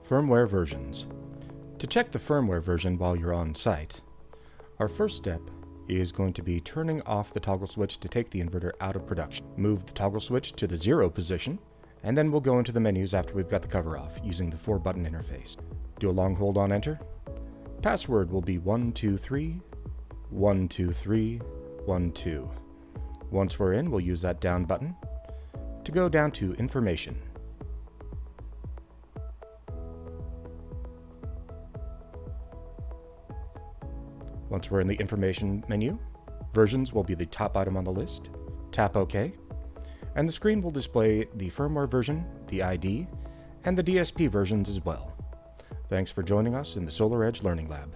Firmware versions. To check the firmware version while you're on site, our first step is going to be turning off the toggle switch to take the inverter out of production. Move the toggle switch to the 0 position, and then we'll go into the menus after we've got the cover off using the 4-button interface. Do a long hold on enter. Password will be 123 123 12. Once we're in, we'll use that down button to go down to Information. Once we're in the Information menu, Versions will be the top item on the list. Tap OK, and the screen will display the firmware version, the ID, and the DSP versions as well. Thanks for joining us in the SolarEdge Learning Lab.